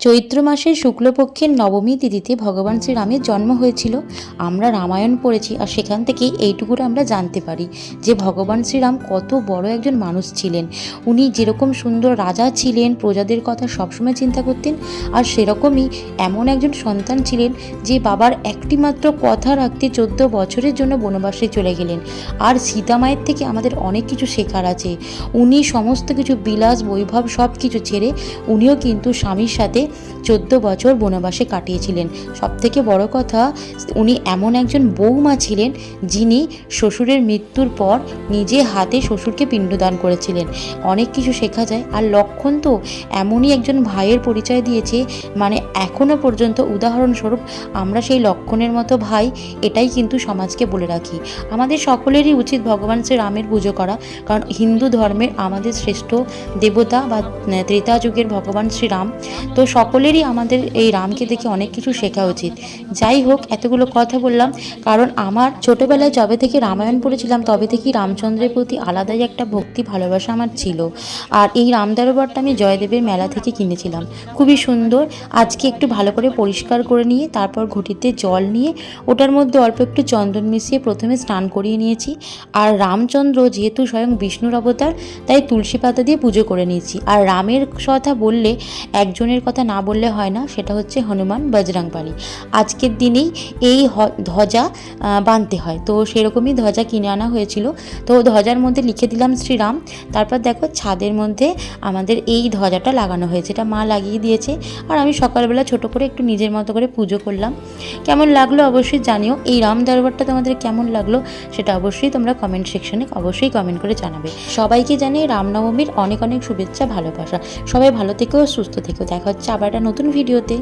চৈত্র মাসের শুক্লপক্ষের নবমী তিথিতে ভগবান শ্রীরামের জন্ম হয়েছিল। আমরা রামায়ণ পড়েছি আর সেখান থেকে এইটুকুটা আমরা জানতে পারি যে ভগবান শ্রীরাম কত বড় একজন মানুষ ছিলেন। উনি যেরকম সুন্দর রাজা ছিলেন, প্রজাদের কথা সবসময় চিন্তা করতেন, আর সেরকমই এমন একজন সন্তান ছিলেন যে বাবার একটি মাত্র কথা রাখতে 14 বছরের জন্য বনবাসে চলে গেলেন। আর সীতা মায়ের থেকে আমাদের অনেক কিছু শেখার আছে। উনি সমস্ত কিছু বিলাস বৈভব সব কিছু ছেড়ে উনিও কিন্তু স্বামীর সাথে 14 বছর বনবাসে কাটিয়েছিলেন। সবথেকে বড় কথা, উনি এমন একজন বৌমা ছিলেন যিনি শ্বশুরের মৃত্যুর পর নিজে হাতে শ্বশুরকে পিণ্ডদান করেছিলেন। অনেক কিছু শেখা যায়। আর লক্ষ্মণ তো এমনই একজন ভাইয়ের পরিচয় দিয়েছে, মানে এখনও পর্যন্ত উদাহরণস্বরূপ আমরা সেই লক্ষ্মণের মতো ভাই, এটাই কিন্তু সমাজকে বলে রাখি। আমাদের সকলেরই উচিত ভগবান শ্রীরামের পুজো করা, কারণ হিন্দু ধর্মের আমাদের শ্রেষ্ঠ দেবতা বা ত্রেতা যুগের ভগবান শ্রীরাম। তো সকলেরই আমাদের এই রামকে দেখে অনেক কিছু শেখা উচিত। যাই হোক, এতগুলো কথা বললাম কারণ আমার ছোটোবেলায় যবে থেকে রামায়ণ পড়েছিলাম তবে থেকেই রামচন্দ্রের প্রতি আলাদাই একটা ভক্তি ভালোবাসা আমার ছিল। আর এই রাম দরবারটা আমি জয়দেবের মেলা থেকে কিনেছিলাম, খুবই সুন্দর। আজকে একটু ভালো করে পরিষ্কার করে নিয়ে তারপর ঘটিতে জল নিয়ে ওটার মধ্যে অল্প একটু চন্দন মিশিয়ে প্রথমে স্নান করিয়ে নিয়েছি। আর রামচন্দ্র যেহেতু স্বয়ং বিষ্ণুর অবতার, তাই তুলসী পাতা দিয়ে পুজো করে নিয়েছি। আর রামের কথা বললে একজনের কথা না বললে হয় না, সেটা হচ্ছে হনুমান বজরংবলী। আজকের দিনেই এই ধ্বজা বাঁধতে হয়, তো সেরকমই ধ্বজা কিনে আনা হয়েছিল। তো ধ্বজার মধ্যে লিখে দিলাম শ্রীরাম। তারপর দেখো ছাদের মধ্যে আমাদের এই ধ্বজাটা লাগানো হয়েছে, এটা মা লাগিয়ে দিয়েছে। আর আমি সকালবেলা ছোট করে একটু নিজের মতো করে পুজো করলাম। কেমন লাগলো অবশ্যই জানিও। এই রাম দরবারটা তোমাদের কেমন লাগলো সেটা অবশ্যই তোমরা কমেন্ট সেকশনে অবশ্যই কমেন্ট করে জানাবে। সবাইকে জানিয়ে রামনবমীর অনেক অনেক শুভেচ্ছা, ভালোবাসা। সবাই ভালো থেকো, সুস্থ থেকো। দেখা হচ্ছে আবার একটা নতুন ভিডিওতে।